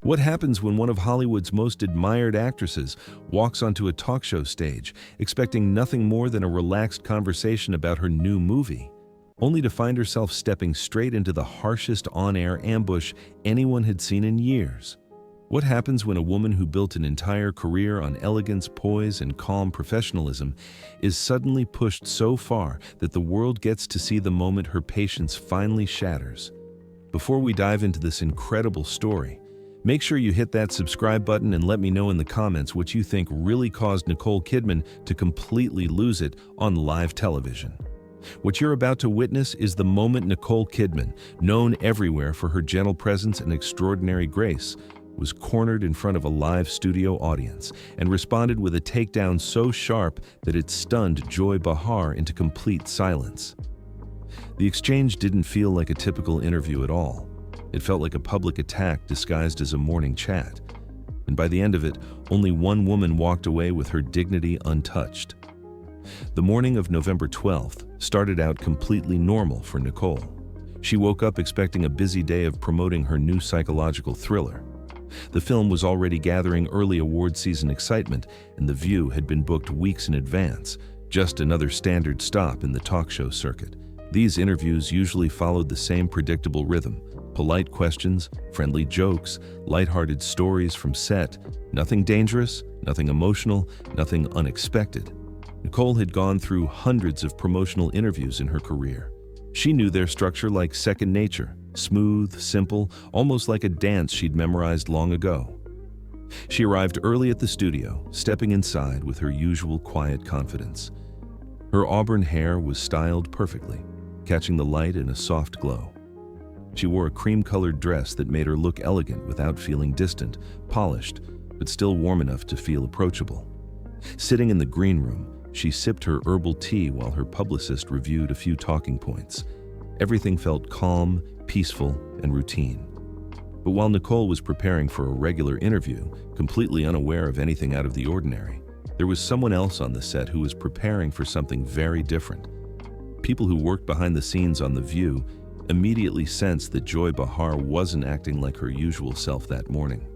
What happens when one of Hollywood's most admired actresses walks onto a talk show stage, expecting nothing more than a relaxed conversation about her new movie, only to find herself stepping straight into the harshest on-air ambush anyone had seen in years? What happens when a woman who built an entire career on elegance, poise, and calm professionalism is suddenly pushed so far that the world gets to see the moment her patience finally shatters? Before we dive into this incredible story, make sure you hit that subscribe button and let me know in the comments what you think really caused Nicole Kidman to completely lose it on live television. What you're about to witness is the moment Nicole Kidman, known everywhere for her gentle presence and extraordinary grace, was cornered in front of a live studio audience and responded with a takedown so sharp that it stunned Joy Behar into complete silence. The exchange didn't feel like a typical interview at all. It felt like a public attack disguised as a morning chat. And by the end of it, only one woman walked away with her dignity untouched. The morning of November 12th started out completely normal for Nicole. She woke up expecting a busy day of promoting her new psychological thriller. The film was already gathering early award season excitement, and The View had been booked weeks in advance, just another standard stop in the talk show circuit. These interviews usually followed the same predictable rhythm: polite questions, friendly jokes, lighthearted stories from set. Nothing dangerous, nothing emotional, nothing unexpected. Nicole had gone through hundreds of promotional interviews in her career. She knew their structure like second nature, smooth, simple, almost like a dance she'd memorized long ago. She arrived early at the studio, stepping inside with her usual quiet confidence. Her auburn hair was styled perfectly, catching the light in a soft glow. She wore a cream-colored dress that made her look elegant without feeling distant, polished, but still warm enough to feel approachable. Sitting in the green room, she sipped her herbal tea while her publicist reviewed a few talking points. Everything felt calm, peaceful, and routine. But while Nicole was preparing for a regular interview, completely unaware of anything out of the ordinary, there was someone else on the set who was preparing for something very different. People who worked behind the scenes on The View immediately sensed that Joy Behar wasn't acting like her usual self that morning.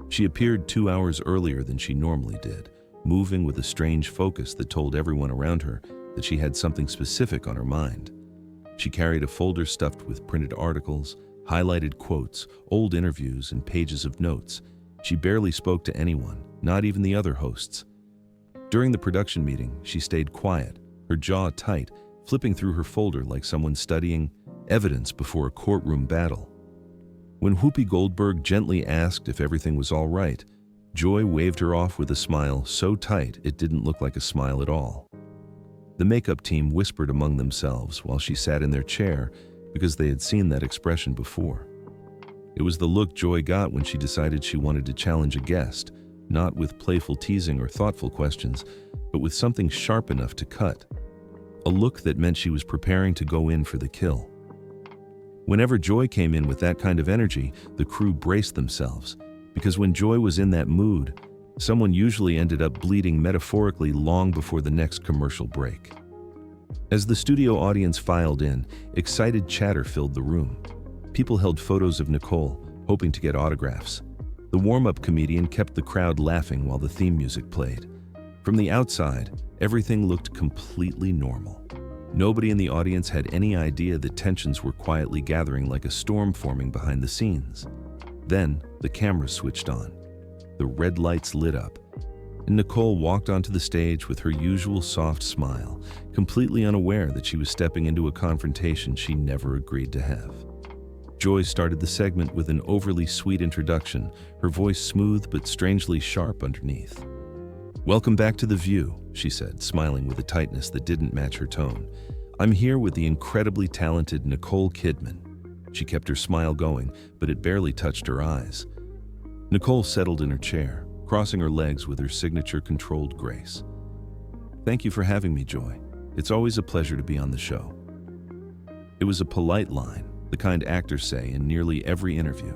She appeared 2 hours earlier than she normally did, moving with a strange focus that told everyone around her that she had something specific on her mind. She carried a folder stuffed with printed articles, highlighted quotes, old interviews, and pages of notes. She barely spoke to anyone, not even the other hosts. During the production meeting, she stayed quiet, her jaw tight, flipping through her folder like someone studying evidence before a courtroom battle. When Whoopi Goldberg gently asked if everything was all right, Joy waved her off with a smile so tight it didn't look like a smile at all. The makeup team whispered among themselves while she sat in their chair because they had seen that expression before. It was the look Joy got when she decided she wanted to challenge a guest, not with playful teasing or thoughtful questions, but with something sharp enough to cut. A look that meant she was preparing to go in for the kill. Whenever Joy came in with that kind of energy, the crew braced themselves, because when Joy was in that mood, someone usually ended up bleeding metaphorically long before the next commercial break. As the studio audience filed in, excited chatter filled the room. People held photos of Nicole, hoping to get autographs. The warm-up comedian kept the crowd laughing while the theme music played. From the outside, everything looked completely normal. Nobody in the audience had any idea that tensions were quietly gathering like a storm forming behind the scenes. Then, the cameras switched on. The red lights lit up, and Nicole walked onto the stage with her usual soft smile, completely unaware that she was stepping into a confrontation she never agreed to have. Joy started the segment with an overly sweet introduction, her voice smooth but strangely sharp underneath. "Welcome back to The View," she said, smiling with a tightness that didn't match her tone. "I'm here with the incredibly talented Nicole Kidman." She kept her smile going, but it barely touched her eyes. Nicole settled in her chair, crossing her legs with her signature controlled grace. "Thank you for having me, Joy. It's always a pleasure to be on the show." It was a polite line, the kind actors say in nearly every interview.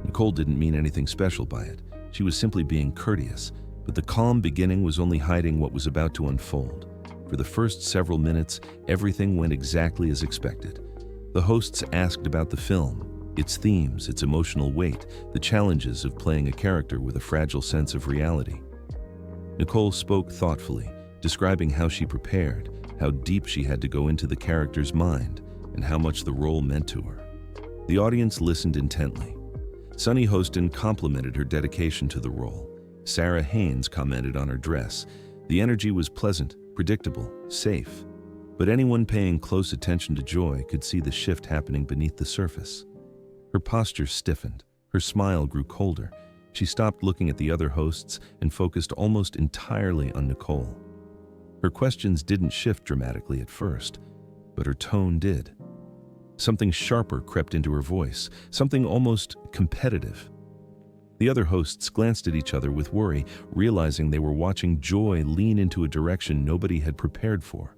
Nicole didn't mean anything special by it. She was simply being courteous, but the calm beginning was only hiding what was about to unfold. For the first several minutes, everything went exactly as expected. The hosts asked about the film, Its themes, its emotional weight, the challenges of playing a character with a fragile sense of reality. Nicole spoke thoughtfully, describing how she prepared, how deep she had to go into the character's mind, and how much the role meant to her. The audience listened intently. Sunny Hostin complimented her dedication to the role. Sarah Haynes commented on her dress. The energy was pleasant, predictable, safe. But anyone paying close attention to Joy could see the shift happening beneath the surface. Her posture stiffened. Her smile grew colder. She stopped looking at the other hosts and focused almost entirely on Nicole. Her questions didn't shift dramatically at first, but her tone did. Something sharper crept into her voice, something almost competitive. The other hosts glanced at each other with worry, realizing they were watching Joy lean into a direction nobody had prepared for.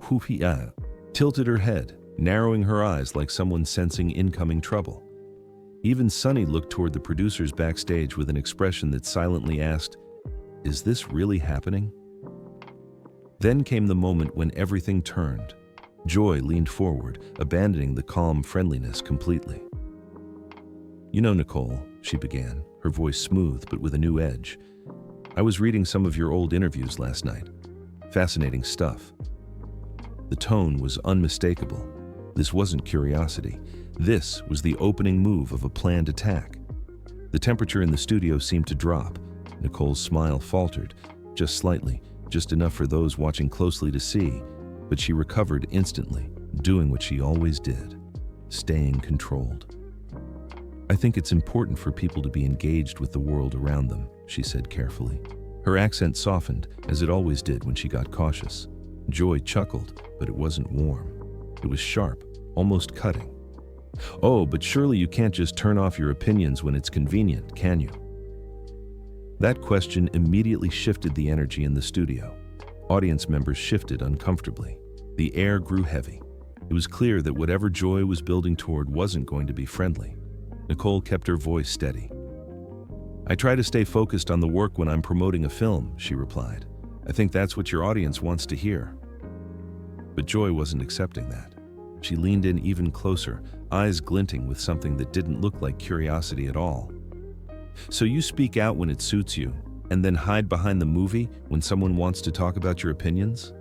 Hufia tilted her head, narrowing her eyes like someone sensing incoming trouble. Even Sunny looked toward the producers backstage with an expression that silently asked, "Is this really happening?" Then came the moment when everything turned. Joy leaned forward, abandoning the calm friendliness completely. "You know, Nicole," she began, her voice smooth but with a new edge. "I was reading some of your old interviews last night. Fascinating stuff." The tone was unmistakable. This wasn't curiosity. This was the opening move of a planned attack. The temperature in the studio seemed to drop. Nicole's smile faltered, just slightly, just enough for those watching closely to see, but she recovered instantly, doing what she always did, staying controlled. "I think it's important for people to be engaged with the world around them," she said carefully. Her accent softened, as it always did when she got cautious. Joy chuckled, but it wasn't warm. It was sharp, almost cutting. "Oh, but surely you can't just turn off your opinions when it's convenient, can you?" That question immediately shifted the energy in the studio. Audience members shifted uncomfortably. The air grew heavy. It was clear that whatever Joy was building toward wasn't going to be friendly. Nicole kept her voice steady. "I try to stay focused on the work when I'm promoting a film," she replied. "I think that's what your audience wants to hear." But Joy wasn't accepting that. She leaned in even closer, eyes glinting with something that didn't look like curiosity at all. "So you speak out when it suits you, and then hide behind the movie when someone wants to talk about your opinions?"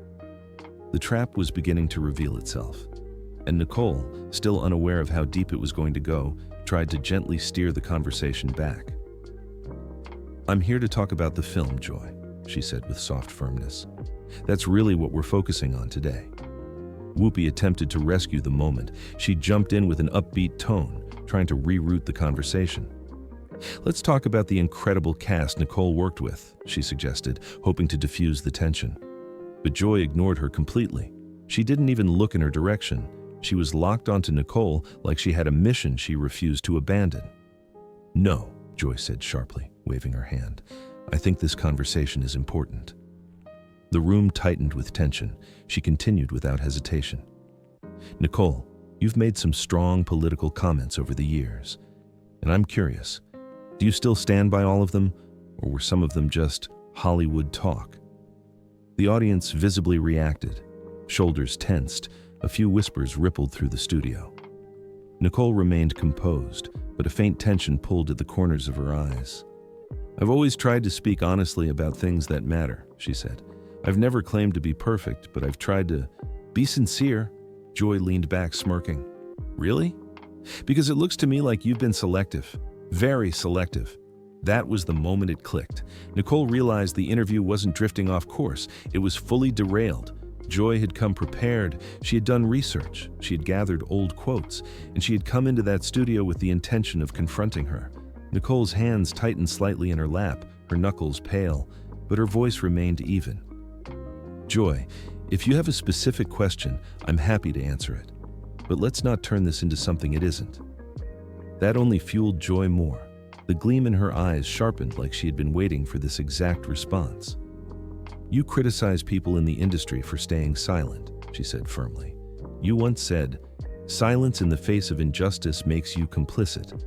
The trap was beginning to reveal itself, and Nicole, still unaware of how deep it was going to go, tried to gently steer the conversation back. "I'm here to talk about the film, Joy," she said with soft firmness. "That's really what we're focusing on today." Whoopi attempted to rescue the moment. She jumped in with an upbeat tone, trying to reroute the conversation. "Let's talk about the incredible cast Nicole worked with," she suggested, hoping to diffuse the tension. But Joy ignored her completely. She didn't even look in her direction. She was locked onto Nicole like she had a mission she refused to abandon. "No," Joy said sharply, waving her hand. "I think this conversation is important." The room tightened with tension. She continued without hesitation. "Nicole, you've made some strong political comments over the years, and I'm curious, do you still stand by all of them, or were some of them just Hollywood talk?" The audience visibly reacted. Shoulders tensed. A few whispers rippled through the studio. Nicole remained composed, but a faint tension pulled at the corners of her eyes. "I've always tried to speak honestly about things that matter," she said. "I've never claimed to be perfect, but I've tried to be sincere." Joy leaned back, smirking. "Really? Because it looks to me like you've been selective. Very selective." That was the moment it clicked. Nicole realized the interview wasn't drifting off course. It was fully derailed. Joy had come prepared. She had done research. She had gathered old quotes, and she had come into that studio with the intention of confronting her. Nicole's hands tightened slightly in her lap, her knuckles pale, but her voice remained even. "Joy, if you have a specific question, I'm happy to answer it. But let's not turn this into something it isn't." That only fueled Joy more. The gleam in her eyes sharpened like she had been waiting for this exact response. "You criticize people in the industry for staying silent," she said firmly. "You once said, 'Silence in the face of injustice makes you complicit.'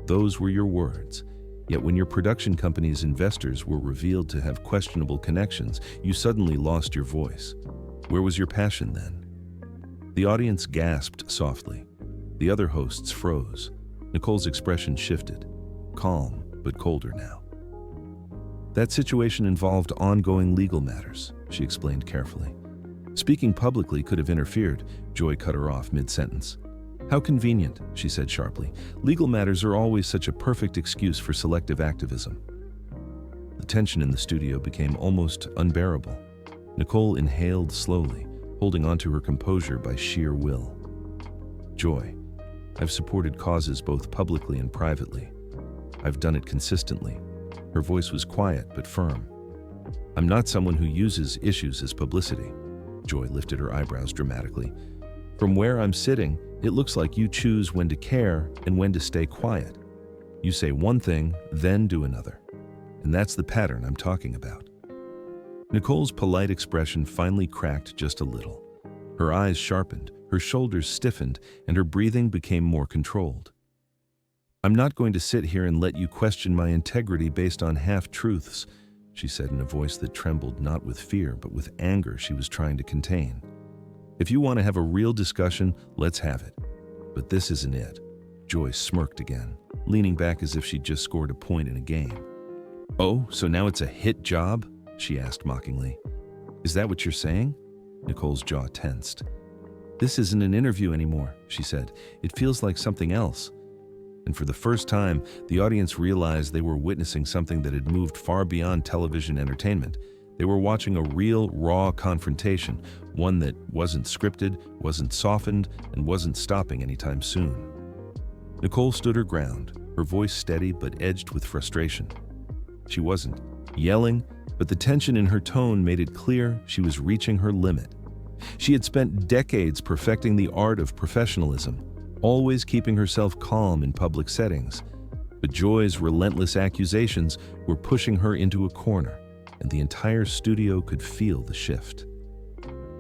Those were your words. Yet when your production company's investors were revealed to have questionable connections, you suddenly lost your voice. Where was your passion then?" The audience gasped softly. The other hosts froze. Nicole's expression shifted, calm but colder now. That situation involved ongoing legal matters, she explained carefully. Speaking publicly could have interfered. Joy cut her off mid-sentence. How convenient, she said sharply. Legal matters are always such a perfect excuse for selective activism. The tension in the studio became almost unbearable. Nicole inhaled slowly, holding onto her composure by sheer will. Joy, I've supported causes both publicly and privately. I've done it consistently. Her voice was quiet but firm. I'm not someone who uses issues as publicity. Joy lifted her eyebrows dramatically. From where I'm sitting, it looks like you choose when to care and when to stay quiet. You say one thing, then do another. And that's the pattern I'm talking about. Nicole's polite expression finally cracked just a little. Her eyes sharpened, her shoulders stiffened, and her breathing became more controlled. I'm not going to sit here and let you question my integrity based on half-truths, she said in a voice that trembled not with fear but with anger she was trying to contain. If you want to have a real discussion, let's have it. But this isn't it. Joy smirked again, leaning back as if she'd just scored a point in a game. Oh, so now it's a hit job? She asked mockingly. Is that what you're saying? Nicole's jaw tensed. This isn't an interview anymore, she said. It feels like something else. And for the first time, the audience realized they were witnessing something that had moved far beyond television entertainment. They were watching a real, raw confrontation, one that wasn't scripted, wasn't softened, and wasn't stopping anytime soon. Nicole stood her ground, her voice steady but edged with frustration. She wasn't yelling, but the tension in her tone made it clear she was reaching her limit. She had spent decades perfecting the art of professionalism, always keeping herself calm in public settings. But Joy's relentless accusations were pushing her into a corner, and the entire studio could feel the shift.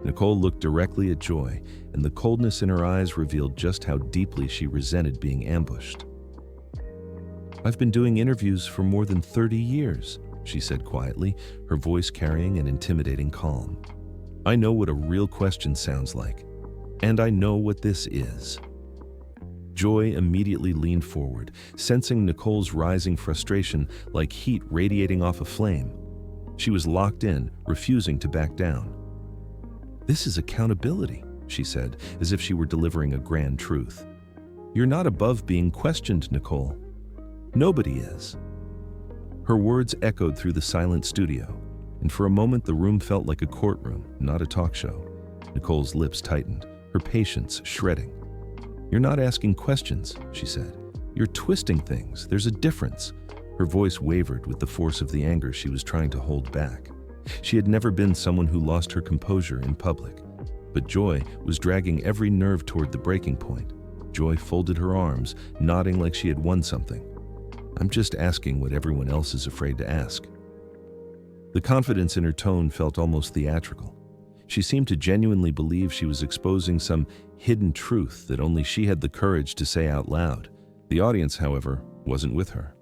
Nicole looked directly at Joy, and the coldness in her eyes revealed just how deeply she resented being ambushed. I've been doing interviews for more than 30 years, she said quietly, her voice carrying an intimidating calm. I know what a real question sounds like, and I know what this is. Joy immediately leaned forward, sensing Nicole's rising frustration like heat radiating off a flame. She was locked in, refusing to back down. This is accountability, she said, as if she were delivering a grand truth. You're not above being questioned, Nicole. Nobody is. Her words echoed through the silent studio, and for a moment the room felt like a courtroom, not a talk show. Nicole's lips tightened, her patience shredding. You're not asking questions, she said. You're twisting things. There's a difference. Her voice wavered with the force of the anger she was trying to hold back. She had never been someone who lost her composure in public, but Joy was dragging every nerve toward the breaking point. Joy folded her arms, nodding like she had won something. I'm just asking what everyone else is afraid to ask. The confidence in her tone felt almost theatrical. She seemed to genuinely believe she was exposing some hidden truth that only she had the courage to say out loud. The audience, however, wasn't with her.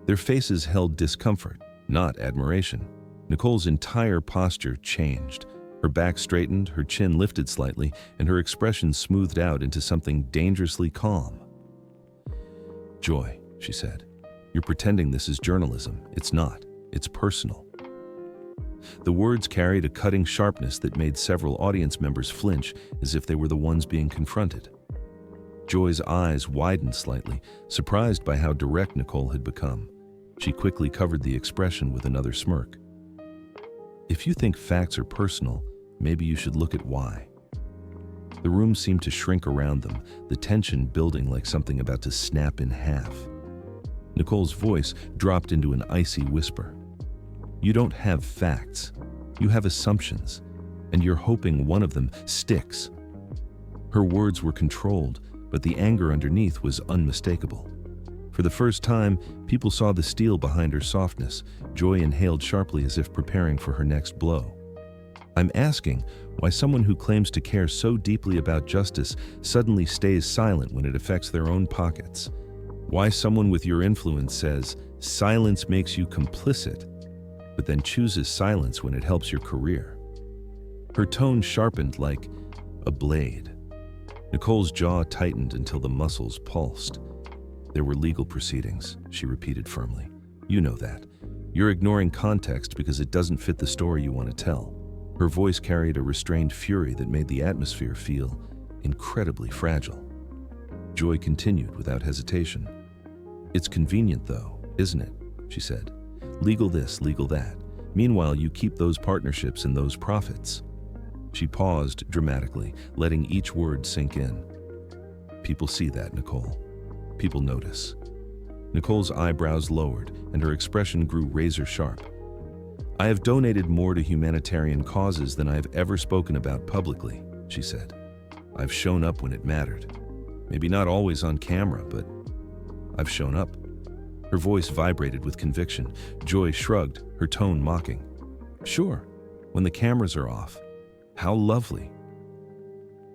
Their faces held discomfort, not admiration. Nicole's entire posture changed. Her back straightened, her chin lifted slightly, and her expression smoothed out into something dangerously calm. Joy, she said, you're pretending this is journalism. It's not. It's personal. The words carried a cutting sharpness that made several audience members flinch as if they were the ones being confronted. Joy's eyes widened slightly, surprised by how direct Nicole had become. She quickly covered the expression with another smirk. If you think facts are personal, maybe you should look at why. The room seemed to shrink around them, the tension building like something about to snap in half. Nicole's voice dropped into an icy whisper. You don't have facts. You have assumptions, and you're hoping one of them sticks. Her words were controlled, but the anger underneath was unmistakable. For the first time, people saw the steel behind her softness. Joy inhaled sharply as if preparing for her next blow. I'm asking why someone who claims to care so deeply about justice suddenly stays silent when it affects their own pockets. Why someone with your influence says, silence makes you complicit, but then chooses silence when it helps your career. Her tone sharpened like a blade. Nicole's jaw tightened until the muscles pulsed. There were legal proceedings, she repeated firmly. You know that. You're ignoring context because it doesn't fit the story you want to tell. Her voice carried a restrained fury that made the atmosphere feel incredibly fragile. Joy continued without hesitation. It's convenient though, isn't it? She said. Legal this, legal that. Meanwhile, you keep those partnerships and those profits. She paused dramatically, letting each word sink in. People see that, Nicole. People notice. Nicole's eyebrows lowered, and her expression grew razor sharp. I have donated more to humanitarian causes than I have ever spoken about publicly, she said. I've shown up when it mattered. Maybe not always on camera, but I've shown up. Her voice vibrated with conviction. Joy shrugged, her tone mocking. Sure, when the cameras are off. How lovely.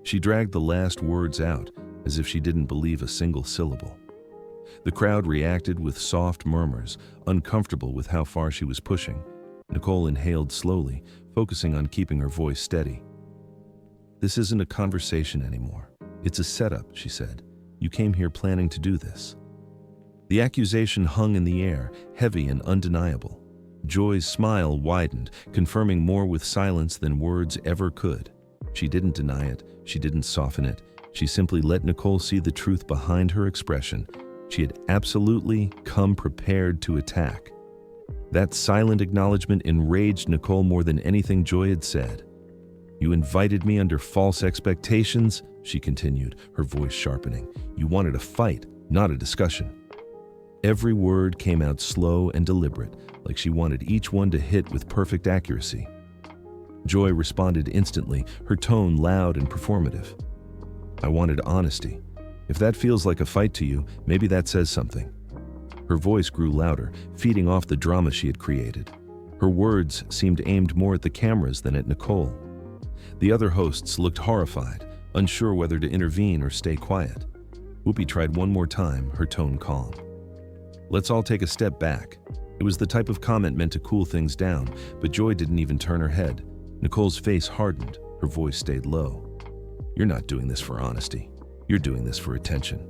She dragged the last words out, as if she didn't believe a single syllable. The crowd reacted with soft murmurs, uncomfortable with how far she was pushing. Nicole inhaled slowly, focusing on keeping her voice steady. This isn't a conversation anymore. It's a setup, she said. You came here planning to do this. The accusation hung in the air, heavy and undeniable. Joy's smile widened, confirming more with silence than words ever could. She didn't deny it. She didn't soften it. She simply let Nicole see the truth behind her expression. She had absolutely come prepared to attack. That silent acknowledgement enraged Nicole more than anything Joy had said. You invited me under false expectations, she continued, her voice sharpening. You wanted a fight, not a discussion. Every word came out slow and deliberate, like she wanted each one to hit with perfect accuracy. Joy responded instantly, her tone loud and performative. I wanted honesty. If that feels like a fight to you, maybe that says something. Her voice grew louder, feeding off the drama she had created. Her words seemed aimed more at the cameras than at Nicole. The other hosts looked horrified, unsure whether to intervene or stay quiet. Whoopi tried one more time, her tone calm. Let's all take a step back. It was the type of comment meant to cool things down, but Joy didn't even turn her head. Nicole's face hardened, her voice stayed low. You're not doing this for honesty. You're doing this for attention.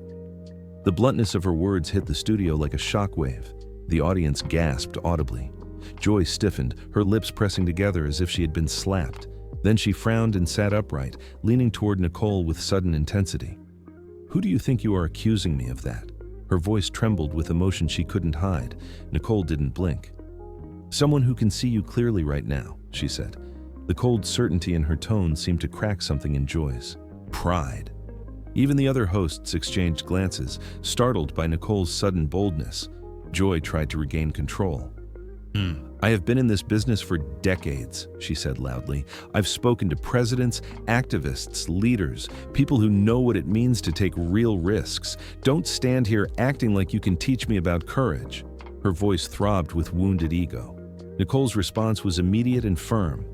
The bluntness of her words hit the studio like a shockwave. The audience gasped audibly. Joy stiffened, her lips pressing together as if she had been slapped. Then she frowned and sat upright, leaning toward Nicole with sudden intensity. Who do you think you are accusing me of that? Her voice trembled with emotion she couldn't hide. Nicole didn't blink. Someone who can see you clearly right now, she said. The cold certainty in her tone seemed to crack something in Joy's. Pride. Even the other hosts exchanged glances, startled by Nicole's sudden boldness. Joy tried to regain control. I have been in this business for decades, she said loudly. I've spoken to presidents, activists, leaders, people who know what it means to take real risks. Don't stand here acting like you can teach me about courage. Her voice throbbed with wounded ego. Nicole's response was immediate and firm.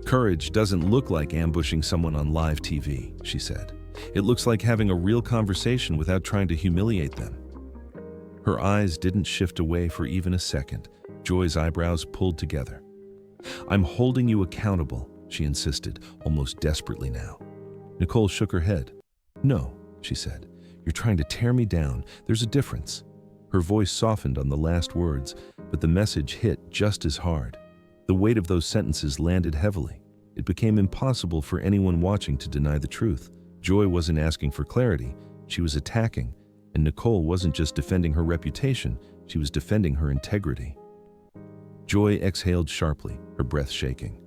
Courage doesn't look like ambushing someone on live TV, she said. It looks like having a real conversation without trying to humiliate them. Her eyes didn't shift away for even a second. Joy's eyebrows pulled together. I'm holding you accountable, she insisted, almost desperately now. Nicole shook her head. No, she said. You're trying to tear me down. There's a difference. Her voice softened on the last words, but the message hit just as hard. The weight of those sentences landed heavily. It became impossible for anyone watching to deny the truth. Joy wasn't asking for clarity. She was attacking. And Nicole wasn't just defending her reputation. She was defending her integrity. Joy exhaled sharply, her breath shaking.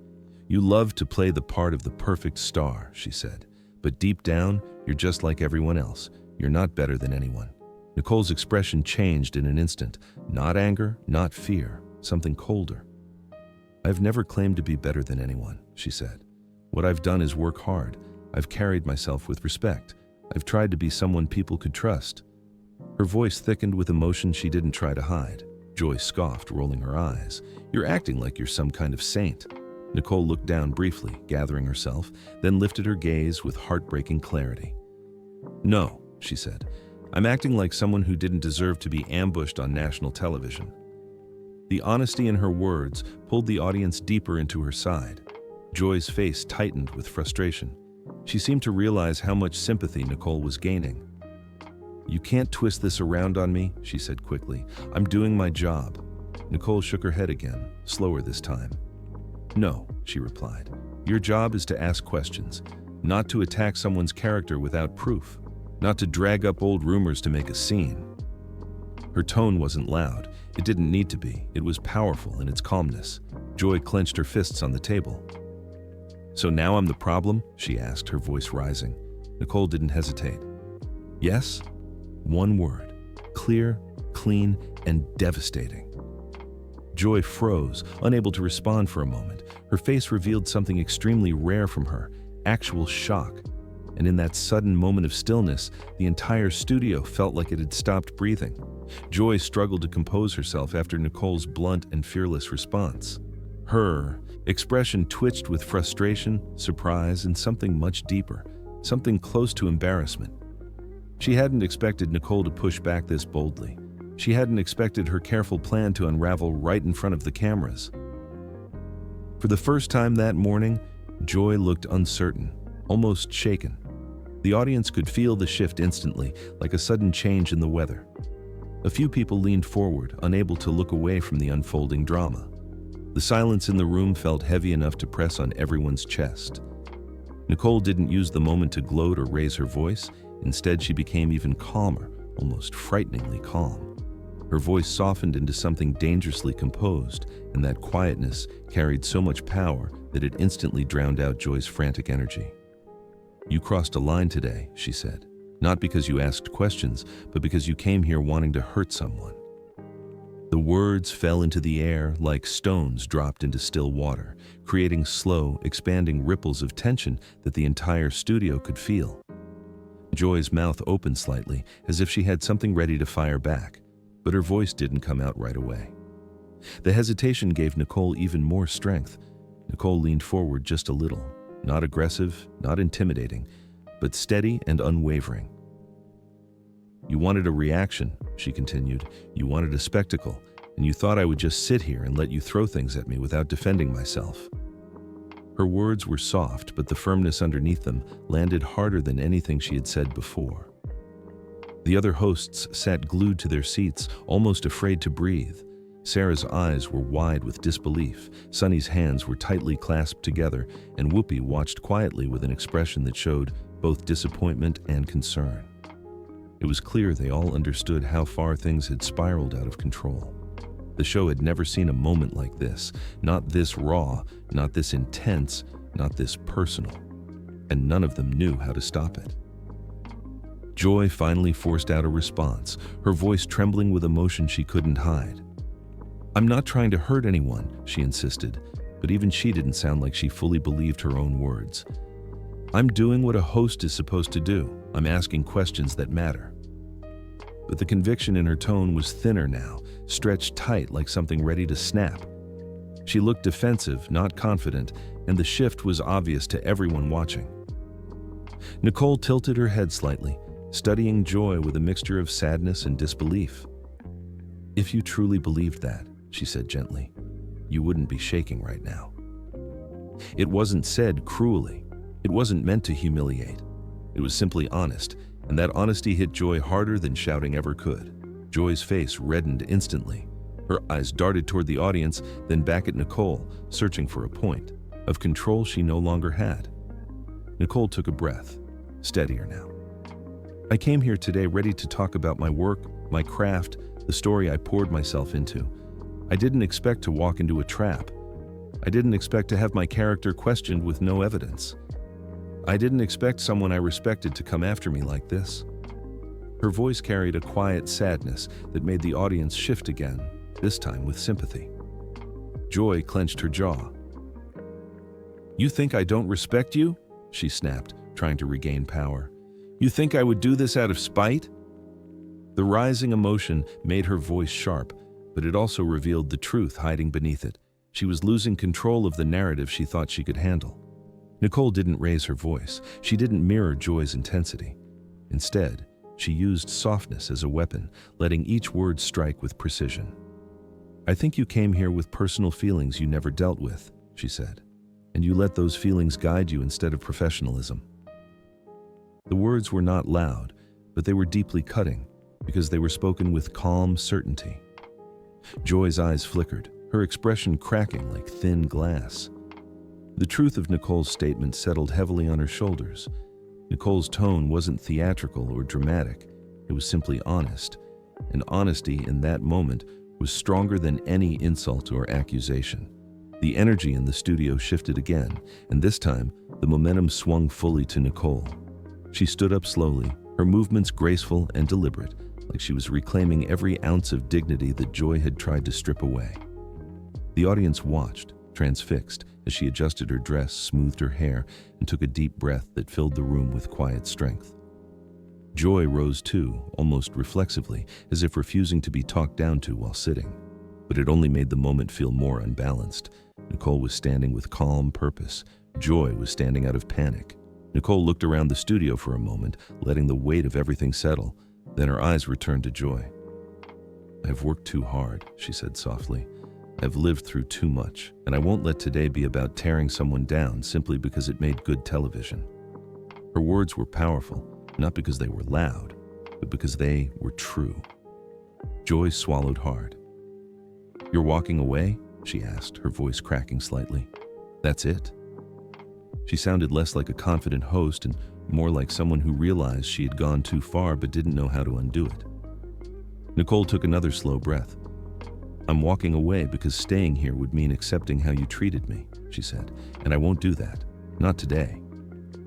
You love to play the part of the perfect star, she said. But deep down, you're just like everyone else. You're not better than anyone. Nicole's expression changed in an instant. Not anger, not fear, something colder. I've never claimed to be better than anyone, she said. What I've done is work hard. I've carried myself with respect. I've tried to be someone people could trust. Her voice thickened with emotion she didn't try to hide. Joy scoffed, rolling her eyes. You're acting like you're some kind of saint. Nicole looked down briefly, gathering herself, then lifted her gaze with heartbreaking clarity. No, she said. I'm acting like someone who didn't deserve to be ambushed on national television. The honesty in her words pulled the audience deeper into her side. Joy's face tightened with frustration. She seemed to realize how much sympathy Nicole was gaining. "You can't twist this around on me," she said quickly. "I'm doing my job." Nicole shook her head again, slower this time. "No," she replied. "Your job is to ask questions, not to attack someone's character without proof, not to drag up old rumors to make a scene." Her tone wasn't loud. It didn't need to be. It was powerful in its calmness. Joy clenched her fists on the table. "So now I'm the problem?" she asked, her voice rising. Nicole didn't hesitate. "Yes?" One word. Clear, clean, and devastating. Joy froze, unable to respond for a moment. Her face revealed something extremely rare from her, actual shock. And in that sudden moment of stillness, the entire studio felt like it had stopped breathing. Joy struggled to compose herself after Nicole's blunt and fearless response. Her expression twitched with frustration, surprise, and something much deeper, something close to embarrassment. She hadn't expected Nicole to push back this boldly. She hadn't expected her careful plan to unravel right in front of the cameras. For the first time that morning, Joy looked uncertain, almost shaken. The audience could feel the shift instantly, like a sudden change in the weather. A few people leaned forward, unable to look away from the unfolding drama. The silence in the room felt heavy enough to press on everyone's chest. Nicole didn't use the moment to gloat or raise her voice. Instead, she became even calmer, almost frighteningly calm. Her voice softened into something dangerously composed, and that quietness carried so much power that it instantly drowned out Joy's frantic energy. "You crossed a line today," she said. "Not because you asked questions, but because you came here wanting to hurt someone." The words fell into the air like stones dropped into still water, creating slow, expanding ripples of tension that the entire studio could feel. Joy's mouth opened slightly, as if she had something ready to fire back, but her voice didn't come out right away. The hesitation gave Nicole even more strength. Nicole leaned forward just a little, not aggressive, not intimidating, but steady and unwavering. "You wanted a reaction," she continued. "You wanted a spectacle, and you thought I would just sit here and let you throw things at me without defending myself." Her words were soft, but the firmness underneath them landed harder than anything she had said before. The other hosts sat glued to their seats, almost afraid to breathe. Sarah's eyes were wide with disbelief, Sunny's hands were tightly clasped together, and Whoopi watched quietly with an expression that showed both disappointment and concern. It was clear they all understood how far things had spiraled out of control. The show had never seen a moment like this, not this raw, not this intense, not this personal, and none of them knew how to stop it. Joy finally forced out a response, her voice trembling with emotion she couldn't hide. "I'm not trying to hurt anyone," she insisted, but even she didn't sound like she fully believed her own words. "I'm doing what a host is supposed to do. I'm asking questions that matter." But the conviction in her tone was thinner now, stretched tight like something ready to snap. She looked defensive, not confident, and the shift was obvious to everyone watching. Nicole tilted her head slightly, studying Joy with a mixture of sadness and disbelief. "If you truly believed that," she said gently, "you wouldn't be shaking right now." It wasn't said cruelly. It wasn't meant to humiliate. It was simply honest, and that honesty hit Joy harder than shouting ever could. Joy's face reddened instantly. Her eyes darted toward the audience, then back at Nicole, searching for a point of control she no longer had. Nicole took a breath, steadier now. "I came here today ready to talk about my work, my craft, the story I poured myself into. I didn't expect to walk into a trap. I didn't expect to have my character questioned with no evidence. I didn't expect someone I respected to come after me like this." Her voice carried a quiet sadness that made the audience shift again, this time with sympathy. Joy clenched her jaw. "You think I don't respect you?" she snapped, trying to regain power. "You think I would do this out of spite?" The rising emotion made her voice sharp, but it also revealed the truth hiding beneath it. She was losing control of the narrative she thought she could handle. Nicole didn't raise her voice. She didn't mirror Joy's intensity. Instead, she used softness as a weapon, letting each word strike with precision. "I think you came here with personal feelings you never dealt with," she said, "and you let those feelings guide you instead of professionalism. The words were not loud, but they were deeply cutting because they were spoken with calm certainty. Joy's eyes flickered, her expression cracking like thin glass. The truth of Nicole's statement settled heavily on her shoulders. Nicole's tone wasn't theatrical or dramatic, it was simply honest, and honesty in that moment was stronger than any insult or accusation. The energy in the studio shifted again, and this time, the momentum swung fully to Nicole. She stood up slowly, her movements graceful and deliberate, like she was reclaiming every ounce of dignity that Joy had tried to strip away. The audience watched, transfixed, as she adjusted her dress, smoothed her hair, and took a deep breath that filled the room with quiet strength. Joy rose too, almost reflexively, as if refusing to be talked down to while sitting. But it only made the moment feel more unbalanced. Nicole was standing with calm purpose. Joy was standing out of panic. Nicole looked around the studio for a moment, letting the weight of everything settle. Then her eyes returned to Joy. "I've worked too hard," she said softly. "I've lived through too much, and I won't let today be about tearing someone down simply because it made good television." Her words were powerful, not because they were loud, but because they were true. Joy swallowed hard. "You're walking away?" she asked, her voice cracking slightly. "That's it?" She sounded less like a confident host and more like someone who realized she had gone too far but didn't know how to undo it. Nicole took another slow breath. "I'm walking away because staying here would mean accepting how you treated me," she said, "and I won't do that. Not today."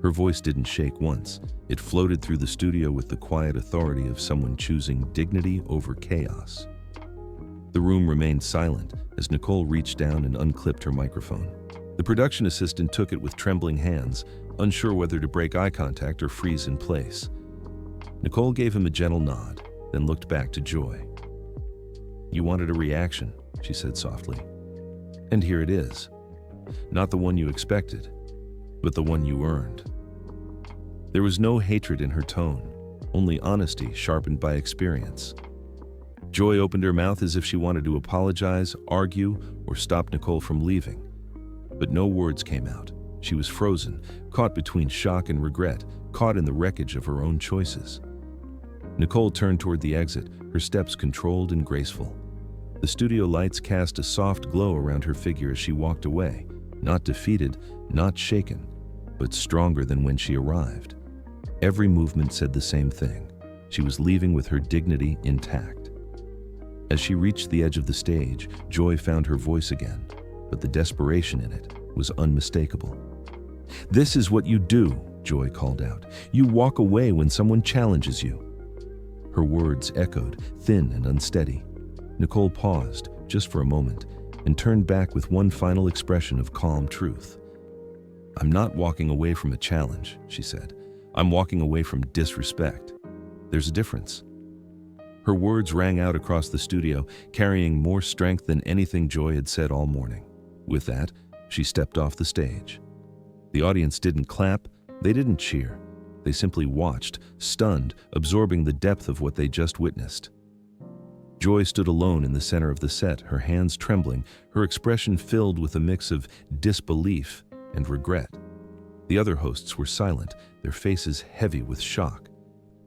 Her voice didn't shake once. It floated through the studio with the quiet authority of someone choosing dignity over chaos. The room remained silent as Nicole reached down and unclipped her microphone. The production assistant took it with trembling hands, unsure whether to break eye contact or freeze in place. Nicole gave him a gentle nod, then looked back to Joy. "You wanted a reaction," she said softly. "And here it is. Not the one you expected, but the one you earned." There was no hatred in her tone, only honesty sharpened by experience. Joy opened her mouth as if she wanted to apologize, argue, or stop Nicole from leaving. But no words came out. She was frozen, caught between shock and regret, caught in the wreckage of her own choices. Nicole turned toward the exit, her steps controlled and graceful. The studio lights cast a soft glow around her figure as she walked away, not defeated, not shaken, but stronger than when she arrived. Every movement said the same thing. She was leaving with her dignity intact. As she reached the edge of the stage, Joy found her voice again, but the desperation in it was unmistakable. "This is what you do," Joy called out. "You walk away when someone challenges you." Her words echoed, thin and unsteady. Nicole paused, just for a moment, and turned back with one final expression of calm truth. "I'm not walking away from a challenge," she said. "I'm walking away from disrespect. There's a difference." Her words rang out across the studio, carrying more strength than anything Joy had said all morning. With that, she stepped off the stage. The audience didn't clap, they didn't cheer. They simply watched, stunned, absorbing the depth of what they just witnessed. Joy stood alone in the center of the set, her hands trembling, her expression filled with a mix of disbelief and regret. The other hosts were silent, their faces heavy with shock.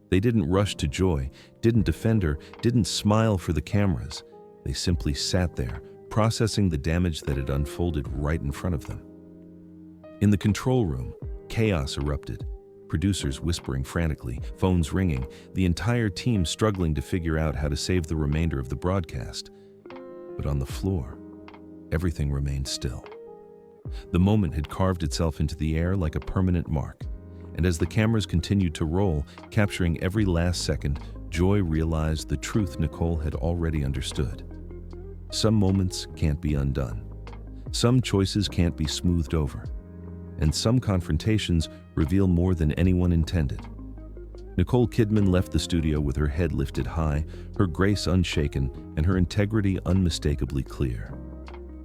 They didn't rush to Joy, didn't defend her, didn't smile for the cameras. They simply sat there, processing the damage that had unfolded right in front of them. In the control room, chaos erupted. Producers whispering frantically, phones ringing, the entire team struggling to figure out how to save the remainder of the broadcast. But on the floor, everything remained still. The moment had carved itself into the air like a permanent mark, and as the cameras continued to roll, capturing every last second, Joy realized the truth Nicole had already understood. Some moments can't be undone. Some choices can't be smoothed over. And some confrontations reveal more than anyone intended. Nicole Kidman left the studio with her head lifted high, her grace unshaken, and her integrity unmistakably clear.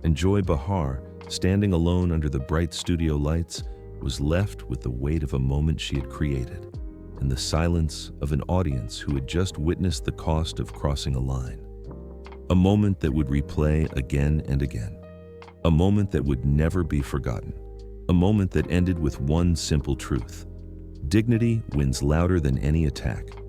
And Joy Behar, standing alone under the bright studio lights, was left with the weight of a moment she had created, and the silence of an audience who had just witnessed the cost of crossing a line. A moment that would replay again and again. A moment that would never be forgotten. A moment that ended with one simple truth. dignity wins louder than any attack.